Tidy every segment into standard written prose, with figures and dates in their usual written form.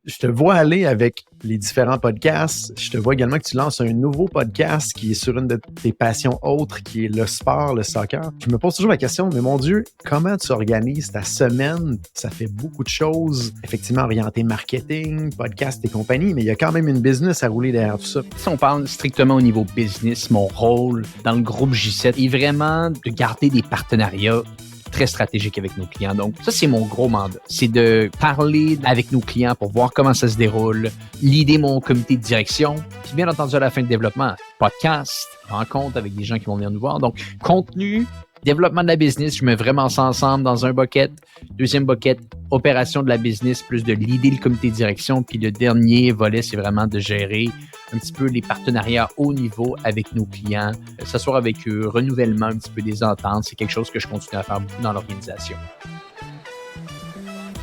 Je te vois aller avec les différents podcasts. Je te vois également que tu lances un nouveau podcast qui est sur une de tes passions autres, qui est le sport, le soccer. Je me pose toujours la question, mais mon Dieu, comment tu organises ta semaine? Ça fait beaucoup de choses, effectivement orienté marketing, podcast et compagnie, mais il y a quand même une business à rouler derrière tout ça. Si on parle strictement au niveau business, mon rôle dans le groupe J7 est vraiment de garder des partenariats très stratégique avec nos clients. Donc, ça, c'est mon gros mandat. C'est de parler avec nos clients pour voir comment ça se déroule, leader mon comité de direction, puis bien entendu, à la fin de développement, podcast, rencontre avec des gens qui vont venir nous voir. Donc, contenu, développement de la business, je mets vraiment ça ensemble dans un bucket. Deuxième bucket, opération de la business, plus de leader le comité de direction. Puis le dernier volet, c'est vraiment de gérer un petit peu les partenariats haut niveau avec nos clients, s'asseoir avec eux, renouvellement un petit peu des ententes. C'est quelque chose que je continue à faire beaucoup dans l'organisation.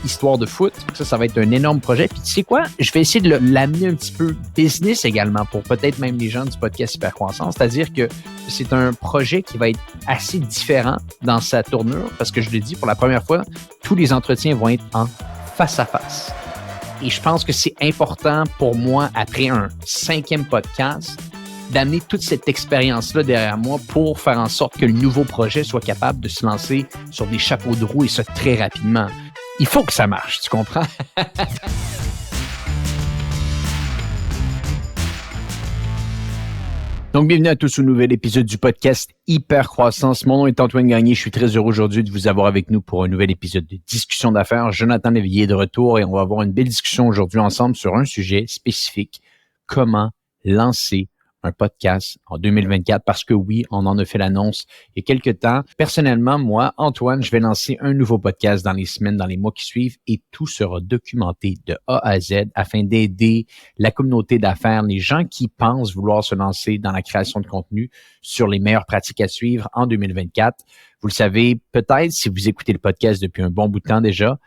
Histoire de foot, ça va être un énorme projet. Puis tu sais quoi? Je vais essayer de l'amener un petit peu business également pour peut-être même les gens du podcast Hypercroissance. C'est-à-dire que c'est un projet qui va être assez différent dans sa tournure parce que je le dis pour la première fois, tous les entretiens vont être en face à face. Et je pense que c'est important pour moi, après un 5e podcast, d'amener toute cette expérience-là derrière moi pour faire en sorte que le nouveau projet soit capable de se lancer sur des chapeaux de roue et ça très rapidement. Il faut que ça marche, tu comprends? Donc, bienvenue à tous au nouvel épisode du podcast Hypercroissance. Mon nom est Antoine Gagné. Je suis très heureux aujourd'hui de vous avoir avec nous pour un nouvel épisode de Discussion d'affaires. Jonathan Léveillé est de retour et on va avoir une belle discussion aujourd'hui ensemble sur un sujet spécifique. Comment lancer un podcast en 2024 parce que oui, on en a fait l'annonce il y a quelques temps. Personnellement, moi, Antoine, je vais lancer un nouveau podcast dans les semaines, dans les mois qui suivent et tout sera documenté de A à Z afin d'aider la communauté d'affaires, les gens qui pensent vouloir se lancer dans la création de contenu sur les meilleures pratiques à suivre en 2024. Vous le savez peut-être si vous écoutez le podcast depuis un bon bout de temps déjà.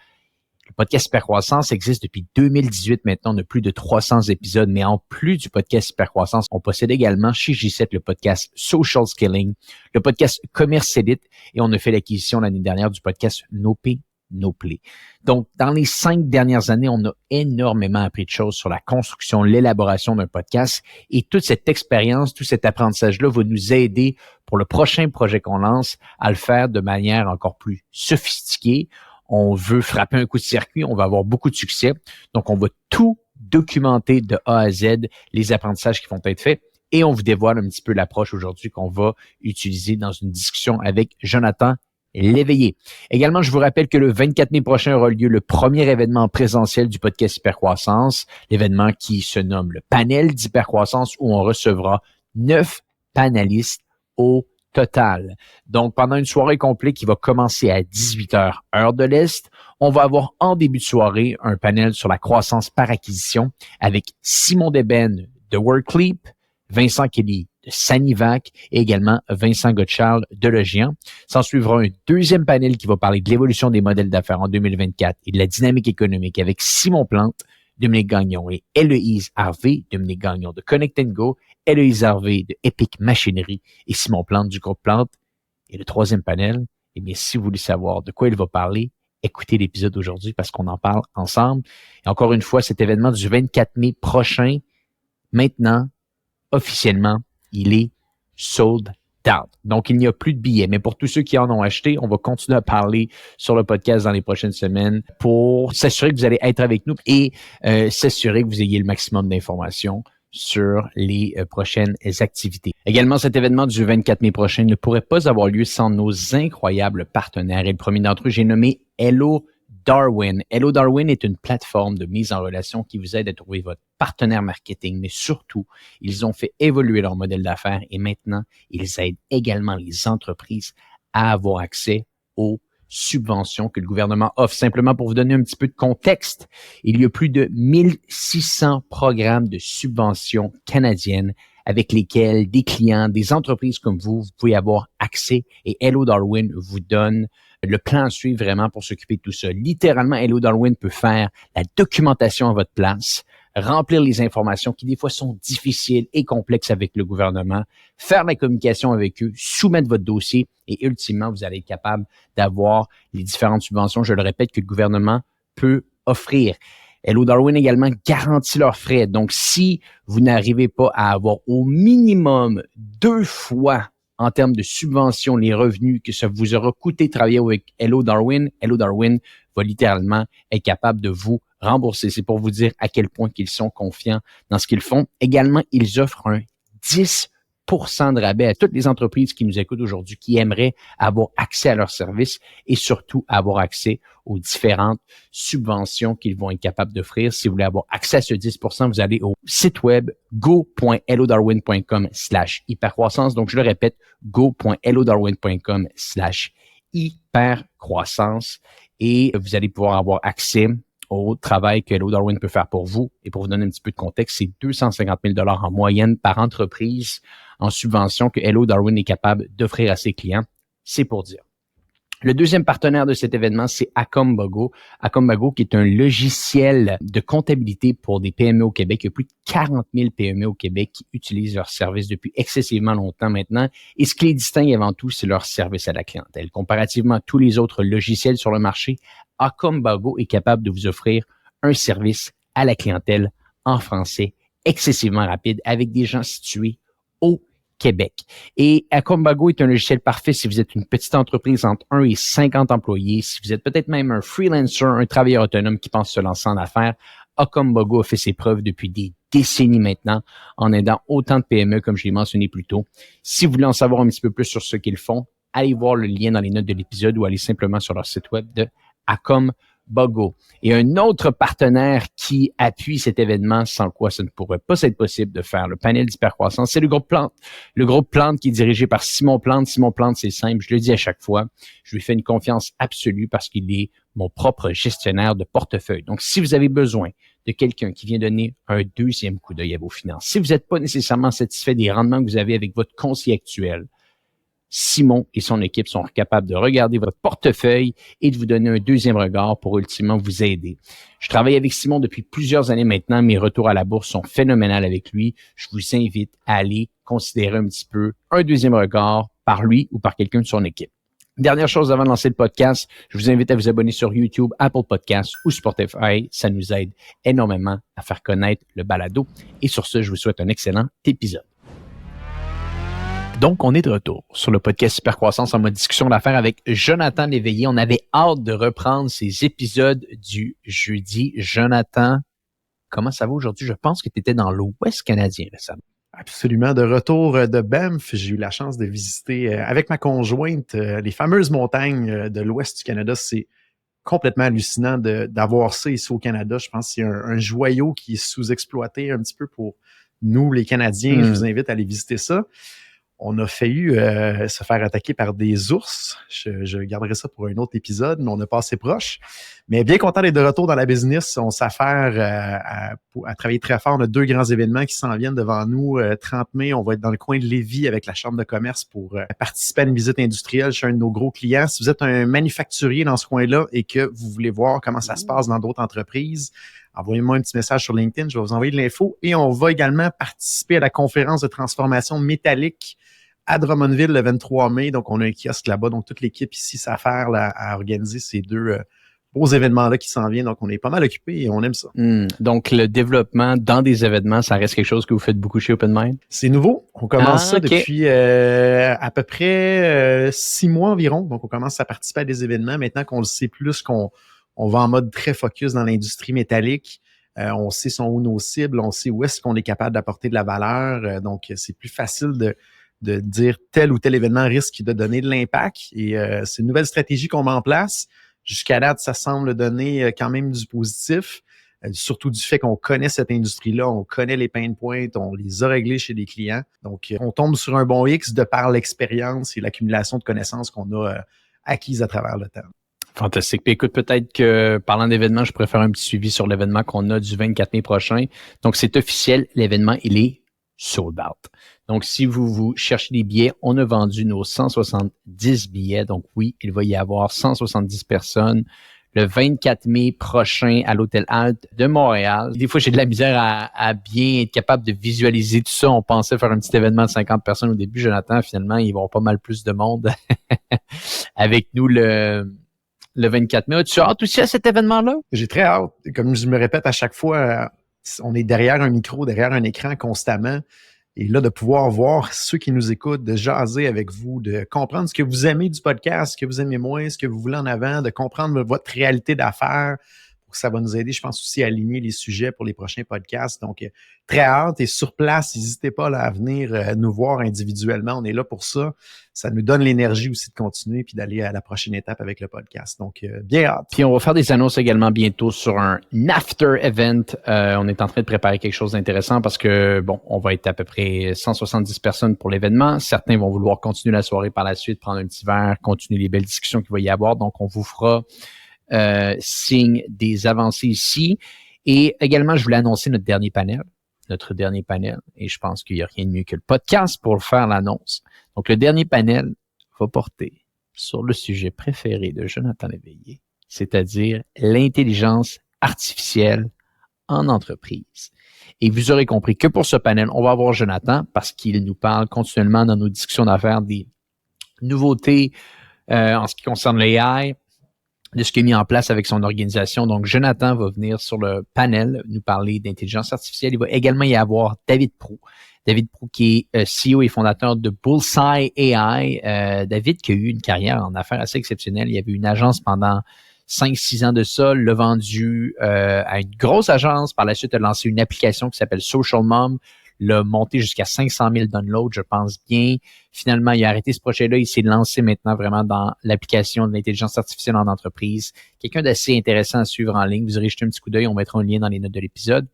Le podcast Hypercroissance existe depuis 2018 maintenant. On a plus de 300 épisodes, mais en plus du podcast Hypercroissance, on possède également chez J7 le podcast Social Skilling, le podcast Commerce Elite et on a fait l'acquisition l'année dernière du podcast No Pay, No Play. Donc, dans les 5 dernières années, on a énormément appris de choses sur la construction, l'élaboration d'un podcast et toute cette expérience, tout cet apprentissage-là va nous aider pour le prochain projet qu'on lance à le faire de manière encore plus sophistiquée. On veut frapper un coup de circuit, on va avoir beaucoup de succès. Donc, on va tout documenter de A à Z, les apprentissages qui vont être faits. Et on vous dévoile un petit peu l'approche aujourd'hui qu'on va utiliser dans une discussion avec Jonathan Léveillé. Également, je vous rappelle que le 24 mai prochain aura lieu le premier événement présentiel du podcast Hypercroissance, l'événement qui se nomme le panel d'Hypercroissance où on recevra 9 panélistes au total. Donc, pendant une soirée complète qui va commencer à 18h, heure de l'Est, on va avoir en début de soirée un panel sur la croissance par acquisition avec Simon Deben de WorkLeap, Vincent Kelly de Sanivac et également Vincent Gottschall de Logian. S'en suivra un deuxième panel qui va parler de l'évolution des modèles d'affaires en 2024 et de la dynamique économique avec Simon Plante, Dominique Gagnon et Héloïse Harvey, Dominique Gagnon de Connect & Go, Héloïse Harvey de Epic Machinerie et Simon Plante du groupe Plante. Et le troisième panel, eh bien, si vous voulez savoir de quoi il va parler, écoutez l'épisode d'aujourd'hui parce qu'on en parle ensemble. Et encore une fois, cet événement du 24 mai prochain, maintenant, officiellement, il est sold out. Donc, il n'y a plus de billets. Mais pour tous ceux qui en ont acheté, on va continuer à parler sur le podcast dans les prochaines semaines pour s'assurer que vous allez être avec nous et s'assurer que vous ayez le maximum d'informations sur les prochaines activités. Également, cet événement du 24 mai prochain ne pourrait pas avoir lieu sans nos incroyables partenaires. Et le premier d'entre eux, j'ai nommé Hello Darwin. Hello Darwin est une plateforme de mise en relation qui vous aide à trouver votre partenaire marketing, mais surtout, ils ont fait évoluer leur modèle d'affaires et maintenant, ils aident également les entreprises à avoir accès aux subventions que le gouvernement offre. Simplement pour vous donner un petit peu de contexte, il y a plus de 1600 programmes de subventions canadiennes avec lesquels des clients, des entreprises comme vous pouvez avoir accès et Hello Darwin vous donne le plan à suivre vraiment pour s'occuper de tout ça. Littéralement, Hello Darwin peut faire la documentation à votre place, remplir les informations qui des fois sont difficiles et complexes avec le gouvernement, faire la communication avec eux, soumettre votre dossier et ultimement, vous allez être capable d'avoir les différentes subventions, je le répète, que le gouvernement peut offrir. Hello Darwin également garantit leurs frais. Donc, si vous n'arrivez pas à avoir au minimum 2 fois en termes de subvention les revenus que ça vous aura coûté de travailler avec Hello Darwin va littéralement être capable de vous rembourser. C'est pour vous dire à quel point qu'ils sont confiants dans ce qu'ils font. Également, ils offrent un 10% de rabais à toutes les entreprises qui nous écoutent aujourd'hui, qui aimeraient avoir accès à leurs services et surtout avoir accès aux différentes subventions qu'ils vont être capables d'offrir. Si vous voulez avoir accès à ce 10%, vous allez au site web go.hellodarwin.com/hypercroissance. Donc, je le répète, go.hellodarwin.com/hypercroissance et vous allez pouvoir avoir accès au travail que Hello Darwin peut faire pour vous. Et pour vous donner un petit peu de contexte, c'est 250 000 $ en moyenne par entreprise en subvention que Hello Darwin est capable d'offrir à ses clients. C'est pour dire. Le deuxième partenaire de cet événement, c'est Acombago. Acombago, qui est un logiciel de comptabilité pour des PME au Québec. Il y a plus de 40 000 PME au Québec qui utilisent leur service depuis excessivement longtemps maintenant. Et ce qui les distingue avant tout, c'est leur service à la clientèle. Comparativement à tous les autres logiciels sur le marché, Acombago est capable de vous offrir un service à la clientèle en français excessivement rapide avec des gens situés au Québec. Et Acombago est un logiciel parfait si vous êtes une petite entreprise entre 1 et 50 employés, si vous êtes peut-être même un freelancer, un travailleur autonome qui pense se lancer en affaires. Acombago a fait ses preuves depuis des décennies maintenant en aidant autant de PME comme je l'ai mentionné plus tôt. Si vous voulez en savoir un petit peu plus sur ce qu'ils font, allez voir le lien dans les notes de l'épisode ou allez simplement sur leur site web de Acombago. Et un autre partenaire qui appuie cet événement, sans quoi ça ne pourrait pas être possible de faire le panel d'hypercroissance, c'est le groupe Plante. Le groupe Plante qui est dirigé par Simon Plante. Simon Plante, c'est simple, je le dis à chaque fois, je lui fais une confiance absolue parce qu'il est mon propre gestionnaire de portefeuille. Donc, si vous avez besoin de quelqu'un qui vient donner un deuxième coup d'œil à vos finances, si vous n'êtes pas nécessairement satisfait des rendements que vous avez avec votre conseiller actuel, Simon et son équipe sont capables de regarder votre portefeuille et de vous donner un deuxième regard pour ultimement vous aider. Je travaille avec Simon depuis plusieurs années maintenant. Mes retours à la bourse sont phénoménales avec lui. Je vous invite à aller considérer un petit peu un deuxième regard par lui ou par quelqu'un de son équipe. Dernière chose avant de lancer le podcast, je vous invite à vous abonner sur YouTube, Apple Podcasts ou Spotify. Ça nous aide énormément à faire connaître le balado. Et sur ce, je vous souhaite un excellent épisode. Donc, on est de retour sur le podcast Hypercroissance en mode discussion d'affaires avec Jonathan Léveillé. On avait hâte de reprendre ces épisodes du jeudi. Jonathan, comment ça va aujourd'hui? Je pense que tu étais dans l'Ouest canadien récemment. Absolument. De retour de Banff, j'ai eu la chance de visiter avec ma conjointe les fameuses montagnes de l'Ouest du Canada. C'est complètement hallucinant d'avoir ça ici au Canada. Je pense que c'est un joyau qui est sous-exploité un petit peu pour nous, les Canadiens. Je vous invite à aller visiter ça. On a failli se faire attaquer par des ours. Je garderai ça pour un autre épisode, mais on a passé proche. Mais bien content d'être de retour dans la business. On s'affaire à travailler très fort. On a 2 grands événements qui s'en viennent devant nous. 30 mai, on va être dans le coin de Lévis avec la Chambre de commerce pour participer à une visite industrielle chez un de nos gros clients. Si vous êtes un manufacturier dans ce coin-là et que vous voulez voir comment ça se passe dans d'autres entreprises, envoyez-moi un petit message sur LinkedIn, je vais vous envoyer de l'info. Et on va également participer à la conférence de transformation métallique à Drummondville le 23 mai. Donc, on a un kiosque là-bas. Donc, toute l'équipe ici s'affaire à organiser ces 2 beaux événements-là qui s'en viennent. Donc, on est pas mal occupés et on aime ça. Donc, le développement dans des événements, ça reste quelque chose que vous faites beaucoup chez Open Mind? C'est nouveau. On commence ça depuis à peu près 6 mois environ. Donc, on commence à participer à des événements. Maintenant qu'on le sait plus, qu'on va en mode très focus dans l'industrie métallique. On sait où nos cibles, on sait où est-ce qu'on est capable d'apporter de la valeur. Donc, c'est plus facile de dire tel ou tel événement risque de donner de l'impact. Et c'est une nouvelle stratégie qu'on met en place. Jusqu'à date, ça semble donner quand même du positif, surtout du fait qu'on connaît cette industrie-là, on connaît les pain points, on les a réglés chez des clients. Donc, on tombe sur un bon X de par l'expérience et l'accumulation de connaissances qu'on a acquises à travers le temps. Fantastique. Puis écoute, peut-être que parlant d'événements, je pourrais faire un petit suivi sur l'événement qu'on a du 24 mai prochain. Donc, c'est officiel, l'événement, il est sold out. Donc, si vous cherchez des billets, on a vendu nos 170 billets. Donc, oui, il va y avoir 170 personnes le 24 mai prochain à l'Hôtel Alt de Montréal. Des fois, j'ai de la misère à bien être capable de visualiser tout ça. On pensait faire un petit événement de 50 personnes au début, Jonathan. Finalement, ils vont pas mal plus de monde avec nous le 24 mai. As-tu hâte aussi à cet événement-là? J'ai très hâte. Comme je me répète à chaque fois, on est derrière un micro, derrière un écran constamment. Et là, de pouvoir voir ceux qui nous écoutent, de jaser avec vous, de comprendre ce que vous aimez du podcast, ce que vous aimez moins, ce que vous voulez en avant, de comprendre votre réalité d'affaires. Ça va nous aider, je pense, aussi à aligner les sujets pour les prochains podcasts. Donc, très hâte et sur place, n'hésitez pas là, à venir nous voir individuellement. On est là pour ça. Ça nous donne l'énergie aussi de continuer puis d'aller à la prochaine étape avec le podcast. Donc, bien hâte. Puis, on va faire des annonces également bientôt sur un after event. On est en train de préparer quelque chose d'intéressant parce que, bon, on va être à peu près 170 personnes pour l'événement. Certains vont vouloir continuer la soirée par la suite, prendre un petit verre, continuer les belles discussions qu'il va y avoir. Donc, on vous fera signe des avancées ici. Et également, je voulais annoncer notre dernier panel. Et je pense qu'il n'y a rien de mieux que le podcast pour faire l'annonce. Donc, le dernier panel va porter sur le sujet préféré de Jonathan Léveillé, c'est-à-dire l'intelligence artificielle en entreprise. Et vous aurez compris que pour ce panel, on va avoir Jonathan parce qu'il nous parle continuellement dans nos discussions d'affaires des nouveautés en ce qui concerne l'AI, de ce qu'il a mis en place avec son organisation. Donc, Jonathan va venir sur le panel nous parler d'intelligence artificielle. Il va également y avoir David Proulx. David Proulx qui est CEO et fondateur de Bullseye AI. David qui a eu une carrière en affaires assez exceptionnelle. Il avait une agence pendant 5-6 ans de ça, l'a vendu à une grosse agence. Par la suite, a lancé une application qui s'appelle Social Mom, l'a monté jusqu'à 500 000 downloads, je pense bien. Finalement, il a arrêté ce projet-là. Il s'est lancé maintenant vraiment dans l'application de l'intelligence artificielle en entreprise. Quelqu'un d'assez intéressant à suivre en ligne. Vous aurez jeté un petit coup d'œil. On mettra un lien dans les notes de l'épisode.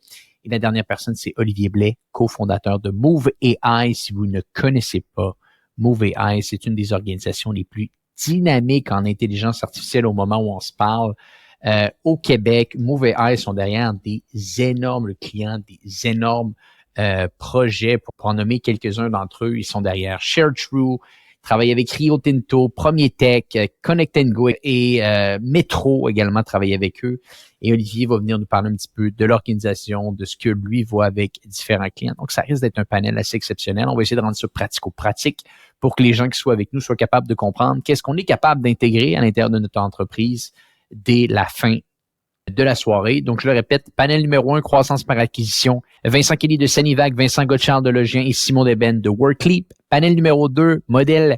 Et la dernière personne, c'est Olivier Blais, cofondateur de Move AI. Si vous ne connaissez pas Move AI, c'est une des organisations les plus dynamiques en intelligence artificielle au moment où on se parle. Au Québec, Move AI sont derrière des énormes clients, des énormes projets, pour en nommer quelques-uns d'entre eux. Ils sont derrière ShareTrue, travaillent avec Rio Tinto, Premier Tech, Connect & Go et Metro également travaillent avec eux. Et Olivier va venir nous parler un petit peu de l'organisation, de ce que lui voit avec différents clients. Donc, ça risque d'être un panel assez exceptionnel. On va essayer de rendre ça pratico-pratique pour que les gens qui soient avec nous soient capables de comprendre qu'est-ce qu'on est capable d'intégrer à l'intérieur de notre entreprise dès la fin de la soirée. Donc, je le répète, panel numéro 1, croissance par acquisition, Vincent Kelly de Sanivac, Vincent Gotchard de Logien et Simon Desbennes de Workleap. Panel numéro 2, modèle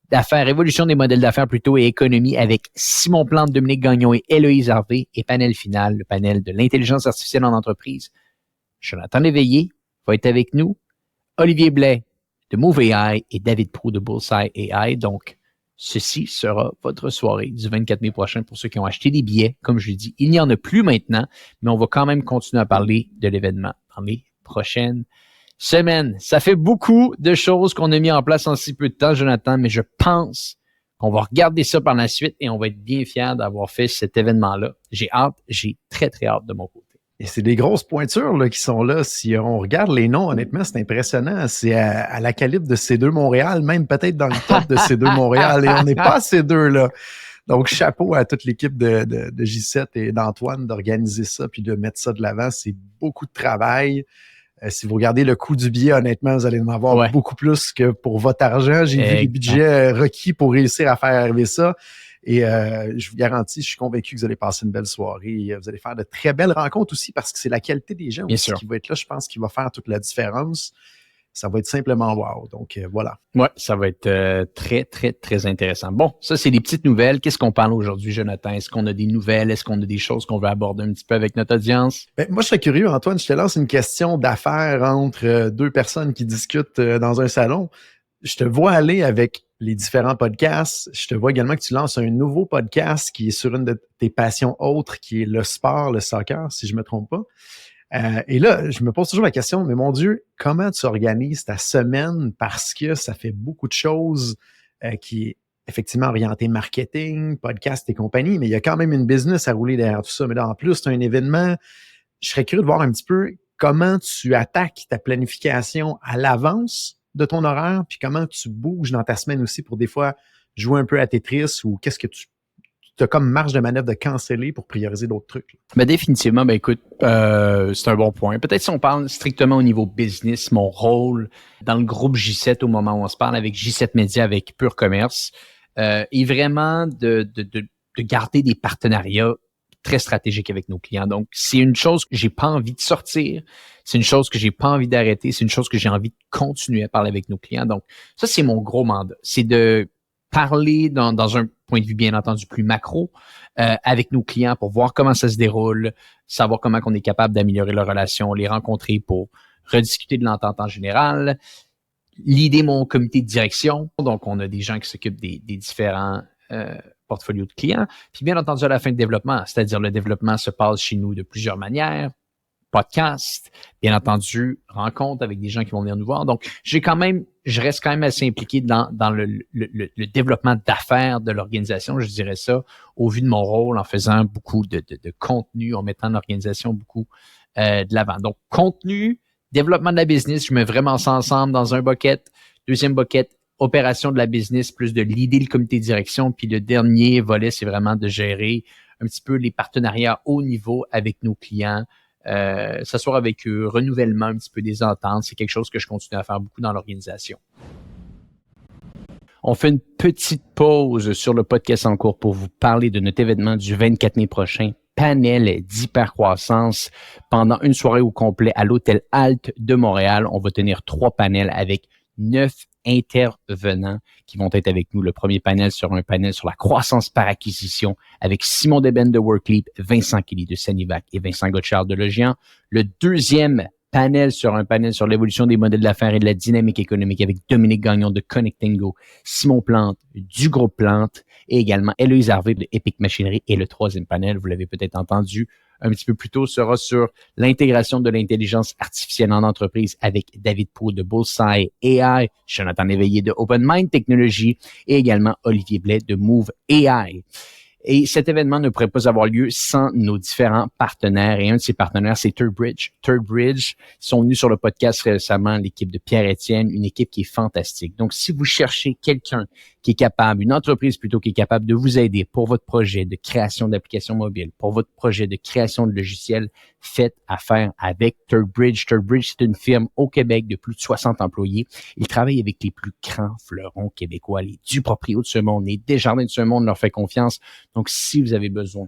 d'affaires, évolution des modèles d'affaires plutôt et économie avec Simon Plante, Dominique Gagnon et Héloïse Harvey. Et panel final, le panel de l'intelligence artificielle en entreprise. Jonathan Léveillé va être avec nous, Olivier Blais de Move AI et David Proulx de Bullseye AI. Donc, ceci sera votre soirée du 24 mai prochain pour ceux qui ont acheté des billets. Comme je l'ai dit, il n'y en a plus maintenant, mais on va quand même continuer à parler de l'événement dans les prochaines semaines. Ça fait beaucoup de choses qu'on a mis en place en si peu de temps, Jonathan, mais je pense qu'on va regarder ça par la suite et on va être bien fiers d'avoir fait cet événement-là. J'ai hâte, j'ai très, très hâte de mon côté. Et c'est des grosses pointures là, qui sont là. Si on regarde les noms, honnêtement, c'est impressionnant. C'est à la calibre de C2 Montréal, même peut-être dans le top de C2 Montréal. Et on n'est pas à C2 là. Donc, chapeau à toute l'équipe de J7 et d'Antoine d'organiser ça puis de mettre ça de l'avant. C'est beaucoup de travail. Si vous regardez le coût du billet, honnêtement, vous allez en avoir beaucoup plus que pour votre argent. J'ai vu les budgets requis pour réussir à faire arriver ça. Et je vous garantis, je suis convaincu que vous allez passer une belle soirée. Vous allez faire de très belles rencontres aussi parce que c'est la qualité des gens aussi qui va être là, je pense, qui va faire toute la différence. Ça va être simplement wow. Donc, voilà. Ouais, ça va être très, très, très intéressant. Bon, ça, c'est des petites nouvelles. Qu'est-ce qu'on parle aujourd'hui, Jonathan? Est-ce qu'on a des nouvelles? Est-ce qu'on a des choses qu'on veut aborder un petit peu avec notre audience? Ben, moi, je serais curieux, Antoine. Je te lance une question d'affaires entre deux personnes qui discutent dans un salon. Je te vois aller avec les différents podcasts. Je te vois également que tu lances un nouveau podcast qui est sur une de tes passions autres, qui est le sport, le soccer, si je me trompe pas. Et là, je me pose toujours la question, mais mon Dieu, comment tu organises ta semaine? Parce que ça fait beaucoup de choses qui est effectivement orienté marketing, podcast et compagnie, mais il y a quand même une business à rouler derrière tout ça. Mais là, en plus, tu as un événement. Je serais curieux de voir un petit peu comment tu attaques ta planification à l'avance de ton horaire, puis comment tu bouges dans ta semaine aussi pour des fois jouer un peu à Tetris ou qu'est-ce que tu as comme marge de manœuvre de canceller pour prioriser d'autres trucs? Ben définitivement, ben écoute, c'est un bon point. Peut-être si on parle strictement au niveau business, mon rôle dans le groupe J7 au moment où on se parle avec J7 Média, avec Pure Commerce, est vraiment de garder des partenariats très stratégiques avec nos clients. Donc, c'est une chose que j'ai pas envie de sortir, c'est une chose que j'ai pas envie d'arrêter, c'est une chose que j'ai envie de continuer à parler avec nos clients. Donc, ça, c'est mon gros mandat. C'est de parler dans un point de vue, bien entendu, plus macro avec nos clients pour voir comment ça se déroule, savoir comment on est capable d'améliorer leur relation, les rencontrer pour rediscuter de l'entente en général, l'idée mon comité de direction. Donc, on a des gens qui s'occupent des différents portfolios de clients. Puis, bien entendu, à la fin de développement, c'est-à-dire le développement se passe chez nous de plusieurs manières. Podcast, bien entendu, rencontre avec des gens qui vont venir nous voir. Donc, je reste quand même assez impliqué dans le développement d'affaires de l'organisation, je dirais ça, au vu de mon rôle en faisant beaucoup de contenu, en mettant l'organisation beaucoup de l'avant. Donc, contenu, développement de la business, je mets vraiment ça ensemble dans un bucket. Deuxième bucket, opération de la business, plus de l'idée, le comité de direction. Puis le dernier volet, c'est vraiment de gérer un petit peu les partenariats haut niveau avec nos clients, s'asseoir avec eux, renouvellement un petit peu des ententes. C'est quelque chose que je continue à faire beaucoup dans l'organisation. On fait une petite pause sur le podcast en cours pour vous parler de notre événement du 24 mai prochain, panel d'hypercroissance. Pendant une soirée au complet à l'Hôtel Alt de Montréal, on va tenir 3 panels avec 9 intervenants qui vont être avec nous. Le premier panel sera un panel sur la croissance par acquisition avec Simon Deben de Workleap, Vincent Kelly de Sanivac et Vincent Gotchard de Logian. Le deuxième panel sera un panel sur l'évolution des modèles d'affaires et de la dynamique économique avec Dominique Gagnon de Connectingo, Simon Plante du groupe Plante et également Héloïse Harvey de Epic Machinerie. Et le troisième panel, vous l'avez peut-être entendu un petit peu plus tôt, sera sur l'intégration de l'intelligence artificielle en entreprise avec David Pou de Bullseye AI, Jonathan Éveillé de Open Mind Technologies et également Olivier Blais de Move AI. Et cet événement ne pourrait pas avoir lieu sans nos différents partenaires. Et un de ces partenaires, c'est ThirdBridge. ThirdBridge sont venus sur le podcast récemment, l'équipe de Pierre-Étienne, une équipe qui est fantastique. Donc, si vous cherchez quelqu'un qui est capable, une entreprise plutôt qui est capable de vous aider pour votre projet de création d'applications mobiles, pour votre projet de création de logiciels, faites affaire avec ThirdBridge. ThirdBridge, c'est une firme au Québec de plus de 60 employés. Ils travaillent avec les plus grands fleurons québécois, les Duproprio de ce monde, les Desjardins de ce monde leur fait confiance. Donc, si vous avez besoin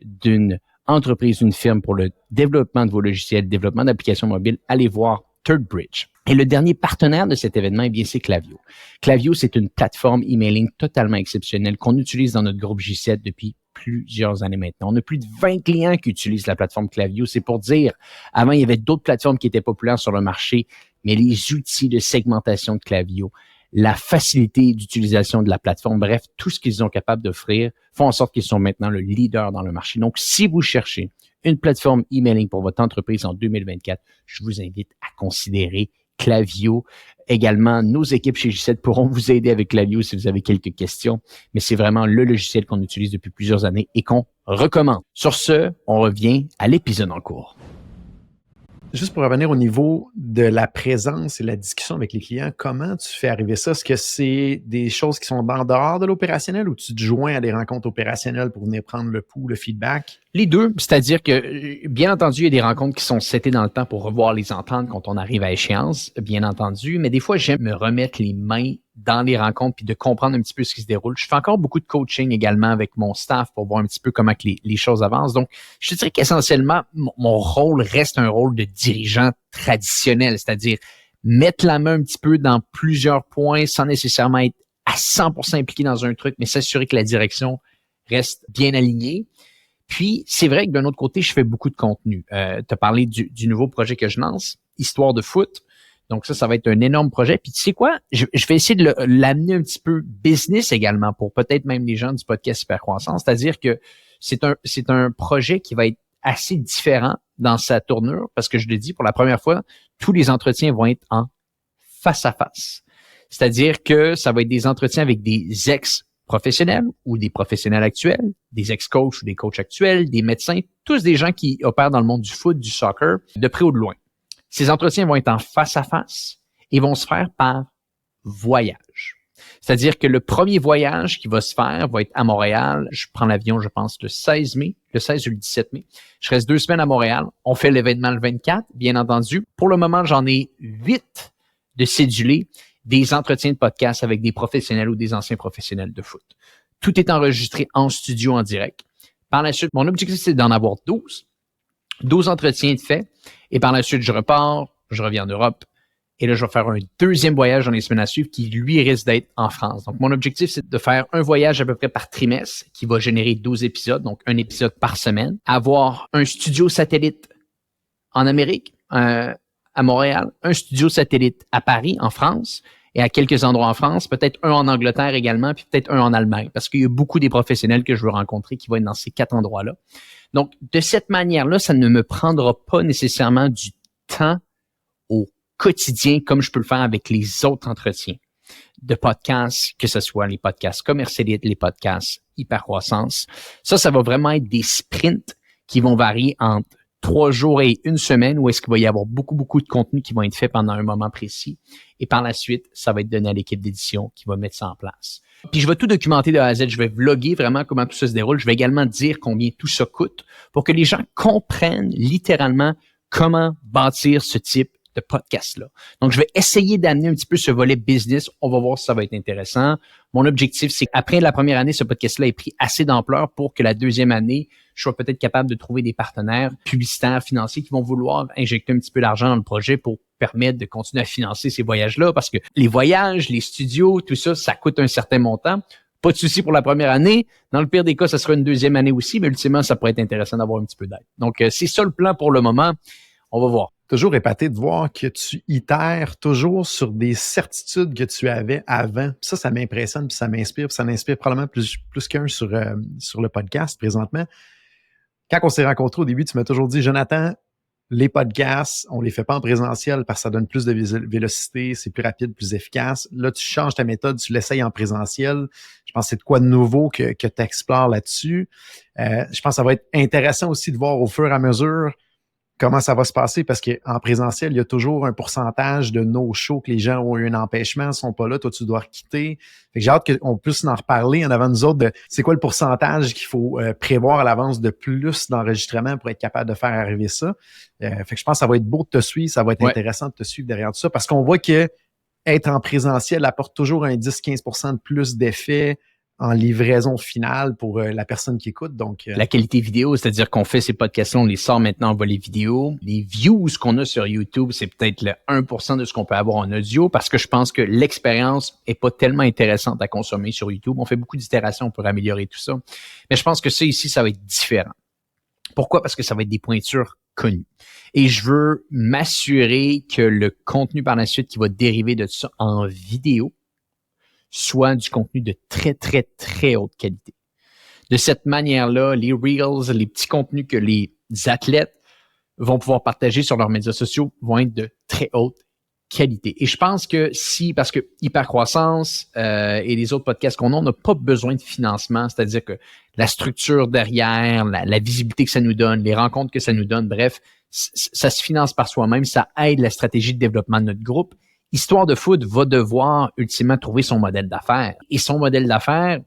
d'une entreprise, d'une firme pour le développement de vos logiciels, développement d'applications mobiles, allez voir ThirdBridge. Et le dernier partenaire de cet événement, eh bien, c'est Klaviyo. Klaviyo, c'est une plateforme emailing totalement exceptionnelle qu'on utilise dans notre groupe J7 depuis plusieurs années maintenant. On a plus de 20 clients qui utilisent la plateforme Klaviyo. C'est pour dire, avant, il y avait d'autres plateformes qui étaient populaires sur le marché, mais les outils de segmentation de Klaviyo, la facilité d'utilisation de la plateforme, bref, tout ce qu'ils sont capables d'offrir font en sorte qu'ils sont maintenant le leader dans le marché. Donc, si vous cherchez une plateforme emailing pour votre entreprise en 2024, je vous invite à considérer Klaviyo. Également, nos équipes chez J7 pourront vous aider avec Klaviyo si vous avez quelques questions, mais c'est vraiment le logiciel qu'on utilise depuis plusieurs années et qu'on recommande. Sur ce, on revient à l'épisode en cours. Juste pour revenir au niveau de la présence et la discussion avec les clients, comment tu fais arriver ça? Est-ce que c'est des choses qui sont en dehors de l'opérationnel ou tu te joins à des rencontres opérationnelles pour venir prendre le pouls, le feedback? Les deux, c'est-à-dire que, bien entendu, il y a des rencontres qui sont setées dans le temps pour revoir les ententes quand on arrive à échéance, bien entendu, mais des fois, j'aime me remettre les mains dans les rencontres puis de comprendre un petit peu ce qui se déroule. Je fais encore beaucoup de coaching également avec mon staff pour voir un petit peu comment que les choses avancent. Donc, je te dirais qu'essentiellement, mon rôle reste un rôle de dirigeant traditionnel, c'est-à-dire mettre la main un petit peu dans plusieurs points sans nécessairement être à 100% impliqué dans un truc, mais s'assurer que la direction reste bien alignée. Puis, c'est vrai que d'un autre côté, je fais beaucoup de contenu. Tu as parlé du nouveau projet que je lance, Histoire de foot. Donc ça va être un énorme projet. Puis tu sais quoi? Je vais essayer de l'amener un petit peu business également pour peut-être même les gens du podcast Hypercroissance. C'est-à-dire que c'est un projet qui va être assez différent dans sa tournure parce que je le dis, pour la première fois, tous les entretiens vont être en face à face. C'est-à-dire que ça va être des entretiens avec des ex-professionnels ou des professionnels actuels, des ex-coachs ou des coachs actuels, des médecins, tous des gens qui opèrent dans le monde du foot, du soccer, de près ou de loin. Ces entretiens vont être en face à face et vont se faire par voyage. C'est-à-dire que le premier voyage qui va se faire va être à Montréal. Je prends l'avion, je pense, le 16 mai, le 16 ou le 17 mai. Je reste 2 semaines à Montréal. On fait l'événement le 24, bien entendu. Pour le moment, j'en ai 8 de cédulés, des entretiens de podcast avec des professionnels ou des anciens professionnels de foot. Tout est enregistré en studio en direct. Par la suite, mon objectif, c'est d'en avoir 12. 12 entretiens de fait. Et par la suite, je repars, je reviens en Europe. Et là, je vais faire un deuxième voyage dans les semaines à suivre qui, lui, risque d'être en France. Donc, mon objectif, c'est de faire un voyage à peu près par trimestre qui va générer 12 épisodes, donc un épisode par semaine. Avoir un studio satellite en Amérique, à Montréal, un studio satellite à Paris, en France, et à quelques endroits en France, peut-être un en Angleterre également, puis peut-être un en Allemagne, parce qu'il y a beaucoup des professionnels que je veux rencontrer qui vont être dans ces 4 endroits-là. Donc, de cette manière-là, ça ne me prendra pas nécessairement du temps au quotidien comme je peux le faire avec les autres entretiens de podcasts, que ce soit les podcasts Commercialite, les podcasts Hypercroissance. Ça va vraiment être des sprints qui vont varier entre 3 jours et 1 semaine où est-ce qu'il va y avoir beaucoup de contenu qui vont être fait pendant un moment précis. Et par la suite, ça va être donné à l'équipe d'édition qui va mettre ça en place. Puis je vais tout documenter de A à Z. Je vais vlogger vraiment comment tout ça se déroule. Je vais également dire combien tout ça coûte pour que les gens comprennent littéralement comment bâtir ce type de podcast-là. Donc, je vais essayer d'amener un petit peu ce volet business. On va voir si ça va être intéressant. Mon objectif, c'est qu'après la première année, ce podcast-là ait pris assez d'ampleur pour que la deuxième année, je sois peut-être capable de trouver des partenaires publicitaires, financiers qui vont vouloir injecter un petit peu d'argent dans le projet pour permettre de continuer à financer ces voyages-là parce que les voyages, les studios, tout ça, ça coûte un certain montant. Pas de souci pour la première année. Dans le pire des cas, ça sera une deuxième année aussi, mais ultimement, ça pourrait être intéressant d'avoir un petit peu d'aide. Donc, c'est ça le plan pour le moment. On va voir. Toujours épaté de voir que tu itères toujours sur des certitudes que tu avais avant. Ça m'impressionne, puis ça m'inspire, puis ça m'inspire probablement plus qu'un sur le podcast présentement. Quand on s'est rencontrés au début, tu m'as toujours dit, Jonathan, les podcasts, on les fait pas en présentiel parce que ça donne plus de vélocité, c'est plus rapide, plus efficace. Là, tu changes ta méthode, tu l'essayes en présentiel. Je pense que c'est de quoi de nouveau que tu explores là-dessus. Je pense que ça va être intéressant aussi de voir au fur et à mesure comment ça va se passer parce qu'en présentiel, il y a toujours un pourcentage de no-show que les gens ont eu un empêchement, ne sont pas là, toi, tu dois quitter. Fait que j'ai hâte qu'on puisse en reparler en avant de nous autres de c'est quoi le pourcentage qu'il faut prévoir à l'avance de plus d'enregistrement pour être capable de faire arriver ça. Fait que je pense que ça va être beau de te suivre, ça va être intéressant de te suivre derrière tout ça parce qu'on voit que être en présentiel apporte toujours un 10-15% de plus d'effet en livraison finale pour la personne qui écoute. Donc, la qualité vidéo, c'est-à-dire qu'on fait ces podcasts-là, on les sort maintenant en volet vidéo. Les views qu'on a sur YouTube, c'est peut-être le 1% de ce qu'on peut avoir en audio parce que je pense que l'expérience est pas tellement intéressante à consommer sur YouTube. On fait beaucoup d'itérations pour améliorer tout ça. Mais je pense que ça ici, ça va être différent. Pourquoi? Parce que ça va être des pointures connues. Et je veux m'assurer que le contenu par la suite qui va dériver de ça en vidéo soit du contenu de très haute qualité. De cette manière-là, les Reels, les petits contenus que les athlètes vont pouvoir partager sur leurs médias sociaux vont être de très haute qualité. Et je pense que parce que Hypercroissance et les autres podcasts qu'on a, on n'a pas besoin de financement, c'est-à-dire que la structure derrière, la visibilité que ça nous donne, les rencontres que ça nous donne, bref, ça se finance par soi-même, ça aide la stratégie de développement de notre groupe. Histoire de foot va devoir ultimement trouver son modèle d'affaires. Et son modèle d'affaires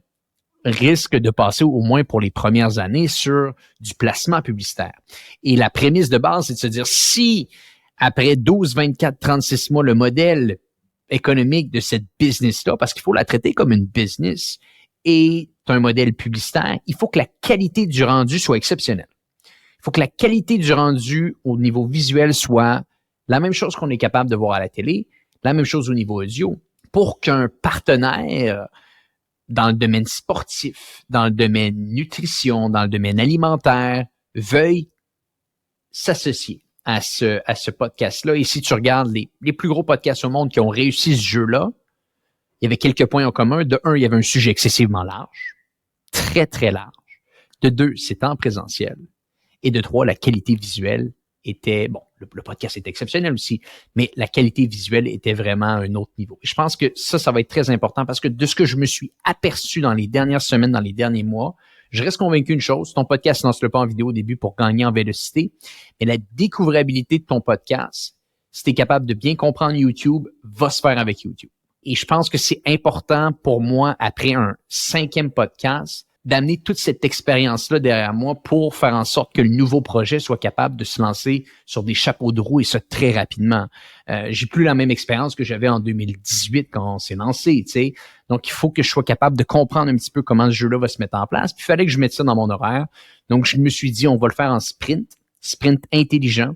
risque de passer au moins pour les premières années sur du placement publicitaire. Et la prémisse de base, c'est de se dire si après 12, 24, 36 mois, le modèle économique de cette business-là, parce qu'il faut la traiter comme une business, est un modèle publicitaire, il faut que la qualité du rendu soit exceptionnelle. Il faut que la qualité du rendu au niveau visuel soit la même chose qu'on est capable de voir à la télé, la même chose au niveau audio, pour qu'un partenaire dans le domaine sportif, dans le domaine nutrition, dans le domaine alimentaire, veuille s'associer à ce podcast-là. Et si tu regardes les plus gros podcasts au monde qui ont réussi ce jeu-là, il y avait quelques points en commun. De un, il y avait un sujet excessivement large, très large. De deux, c'était en présentiel. Et de trois, la qualité visuelle était, bon, le podcast est exceptionnel aussi, mais la qualité visuelle était vraiment à un autre niveau. Et je pense que ça va être très important parce que de ce que je me suis aperçu dans les dernières semaines, dans les derniers mois, je reste convaincu d'une chose, ton podcast, lance-le pas en vidéo au début pour gagner en vélocité, mais la découvrabilité de ton podcast, si tu es capable de bien comprendre YouTube, va se faire avec YouTube. Et je pense que c'est important pour moi, après un 5e podcast, d'amener toute cette expérience-là derrière moi pour faire en sorte que le nouveau projet soit capable de se lancer sur des chapeaux de roue et ça très rapidement. J'ai plus la même expérience que j'avais en 2018 quand on s'est lancé, tu sais. Donc, il faut que je sois capable de comprendre un petit peu comment ce jeu-là va se mettre en place. Puis, il fallait que je mette ça dans mon horaire. Donc, je me suis dit, on va le faire en sprint intelligent.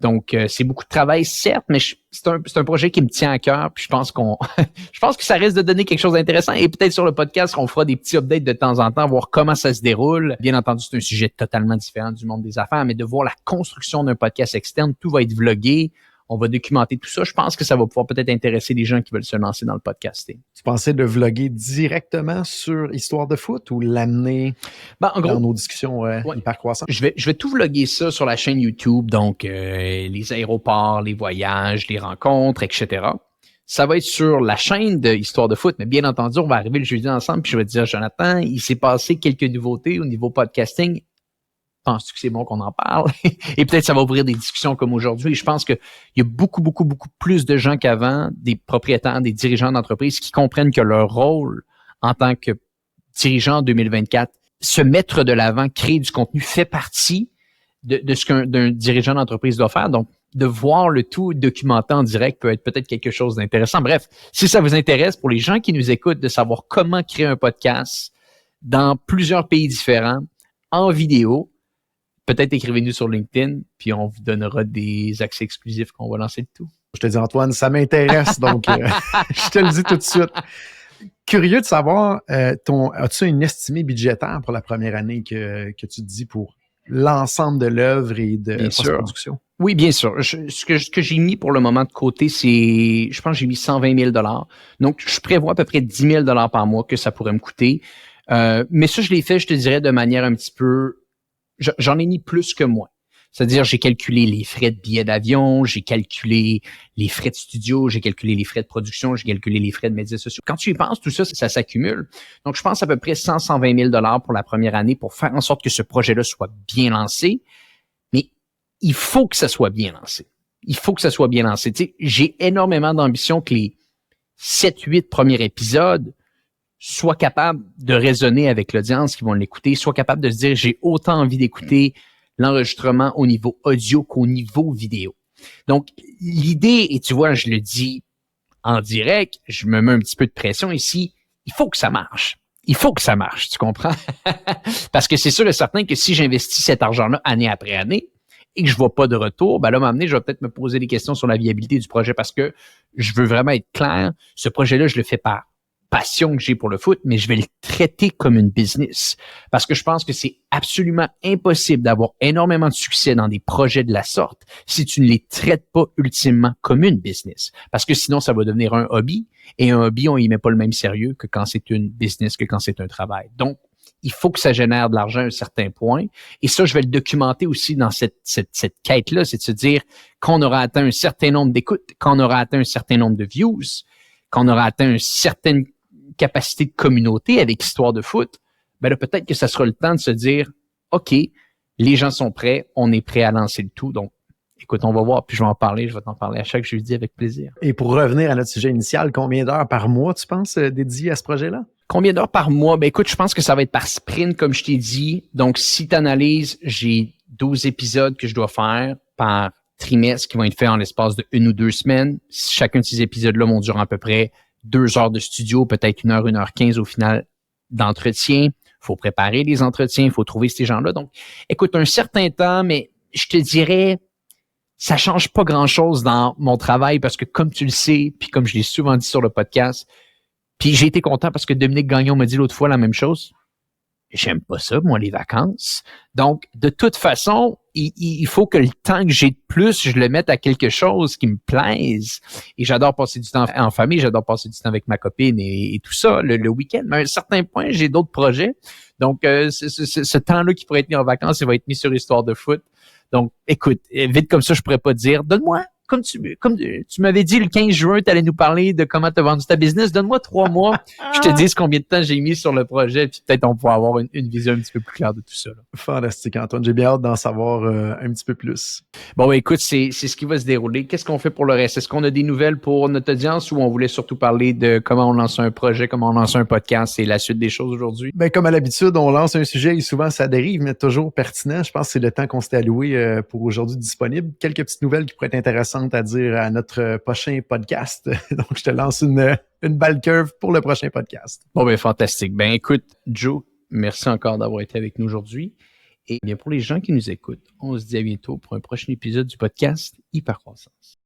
Donc, c'est beaucoup de travail, certes, mais c'est un projet qui me tient à cœur. Puis je pense que ça risque de donner quelque chose d'intéressant. Et peut-être sur le podcast, on fera des petits updates de temps en temps, voir comment ça se déroule. Bien entendu, c'est un sujet totalement différent du monde des affaires, mais de voir la construction d'un podcast externe, tout va être vlogué. On va documenter tout ça. Je pense que ça va pouvoir peut-être intéresser les gens qui veulent se lancer dans le podcasting. Tu pensais de vlogger directement sur Histoire de foot ou l'amener en gros, dans nos discussions hyper croissantes? Je vais tout vlogger ça sur la chaîne YouTube, donc les aéroports, les voyages, les rencontres, etc. Ça va être sur la chaîne de Histoire de foot, mais bien entendu, on va arriver le jeudi ensemble puis je vais te dire, Jonathan, il s'est passé quelques nouveautés au niveau podcasting. Penses-tu que c'est bon qu'on en parle? Et peut-être ça va ouvrir des discussions comme aujourd'hui. Je pense qu'il y a beaucoup plus de gens qu'avant, des propriétaires, des dirigeants d'entreprise qui comprennent que leur rôle en tant que dirigeant en 2024, se mettre de l'avant, créer du contenu, fait partie de ce qu'un dirigeant d'entreprise doit faire. Donc, de voir le tout documenté en direct peut être peut-être quelque chose d'intéressant. Bref, si ça vous intéresse, pour les gens qui nous écoutent, de savoir comment créer un podcast dans plusieurs pays différents, en vidéo, peut-être écrivez-nous sur LinkedIn, puis on vous donnera des accès exclusifs qu'on va lancer de tout. Je te dis, Antoine, ça m'intéresse, donc je te le dis tout de suite. Curieux de savoir, as-tu une estimée budgétaire pour la première année que tu te dis pour l'ensemble de l'œuvre et de post-production? Oui, bien sûr. Ce que j'ai mis pour le moment de côté, c'est, je pense que j'ai mis 120 000 $. Donc, je prévois à peu près 10 000 $ par mois que ça pourrait me coûter. Mais ça, je l'ai fait, je te dirais, de manière un petit peu... J'en ai mis plus que moins. C'est-à-dire, j'ai calculé les frais de billets d'avion, j'ai calculé les frais de studio, j'ai calculé les frais de production, j'ai calculé les frais de médias sociaux. Quand tu y penses, tout ça, ça s'accumule. Donc, je pense à peu près 120 000 $ pour la première année pour faire en sorte que ce projet-là soit bien lancé. Mais il faut que ça soit bien lancé. Il faut que ça soit bien lancé. Tu sais, j'ai énormément d'ambition que les 7-8 premiers épisodes soit capable de raisonner avec l'audience qui vont l'écouter, soit capable de se dire, j'ai autant envie d'écouter l'enregistrement au niveau audio qu'au niveau vidéo. Donc, l'idée, et tu vois, je le dis en direct, je me mets un petit peu de pression ici, il faut que ça marche. Il faut que ça marche, tu comprends? Parce que c'est sûr et certain que si j'investis cet argent-là année après année et que je vois pas de retour, ben là, à un moment donné, je vais peut-être me poser des questions sur la viabilité du projet parce que je veux vraiment être clair, ce projet-là, je le fais par passion que j'ai pour le foot, mais je vais le traiter comme une business. Parce que je pense que c'est absolument impossible d'avoir énormément de succès dans des projets de la sorte si tu ne les traites pas ultimement comme une business. Parce que sinon, ça va devenir un hobby. Et un hobby, on y met pas le même sérieux que quand c'est une business, que quand c'est un travail. Donc, il faut que ça génère de l'argent à un certain point. Et ça, je vais le documenter aussi dans cette quête-là, c'est de se dire qu'on aura atteint un certain nombre d'écoutes, qu'on aura atteint un certain nombre de views, qu'on aura atteint une certaine capacité de communauté avec Histoire de foot, ben là, peut-être que ça sera le temps de se dire, OK, les gens sont prêts, on est prêt à lancer le tout. Donc, écoute, on va voir, puis je vais en parler, je vais t'en parler à chaque jeudi avec plaisir. Et pour revenir à notre sujet initial, combien d'heures par mois, tu penses, dédiées à ce projet-là? Combien d'heures par mois? Ben écoute, je pense que ça va être par sprint, comme je t'ai dit. Donc, si tu analyses, j'ai 12 épisodes que je dois faire par trimestre qui vont être faits en l'espace de 1 ou 2 semaines. Chacun de ces épisodes-là vont durer à peu près 2 heures de studio, peut-être 1 heure, 1 heure 15 au final d'entretien. Il faut préparer les entretiens, il faut trouver ces gens-là. Donc, écoute, un certain temps, mais je te dirais, ça change pas grand-chose dans mon travail parce que comme tu le sais, puis comme je l'ai souvent dit sur le podcast, puis j'ai été content parce que Dominique Gagnon m'a dit l'autre fois la même chose. J'aime pas ça, moi, les vacances. Donc, de toute façon, il faut que le temps que j'ai de plus, je le mette à quelque chose qui me plaise. Et j'adore passer du temps en famille, j'adore passer du temps avec ma copine et tout ça, le week-end. Mais à un certain point, j'ai d'autres projets. Donc, ce temps-là qui pourrait être mis en vacances, il va être mis sur Histoire de foot. Donc, écoute, vite comme ça, je pourrais pas dire, donne-moi tu m'avais dit le 15 juin, tu allais nous parler de comment tu as vendu ta business. Donne-moi 3 mois, je te dis combien de temps j'ai mis sur le projet, puis peut-être on pourra avoir une vision un petit peu plus claire de tout ça. Là. Fantastique, Antoine. J'ai bien hâte d'en savoir un petit peu plus. Bon, ben, écoute, c'est ce qui va se dérouler. Qu'est-ce qu'on fait pour le reste? Est-ce qu'on a des nouvelles pour notre audience ou on voulait surtout parler de comment on lance un projet, comment on lance un podcast et la suite des choses aujourd'hui? Ben, comme à l'habitude, on lance un sujet et souvent ça dérive, mais toujours pertinent. Je pense que c'est le temps qu'on s'était alloué pour aujourd'hui disponible. Quelques petites nouvelles qui pourraient être intéressantes à dire à notre prochain podcast. Donc, je te lance une balle curve pour le prochain podcast. Bon, ben, fantastique. Ben, écoute, Joe, merci encore d'avoir été avec nous aujourd'hui. Et bien, pour les gens qui nous écoutent, on se dit à bientôt pour un prochain épisode du podcast Hypercroissance.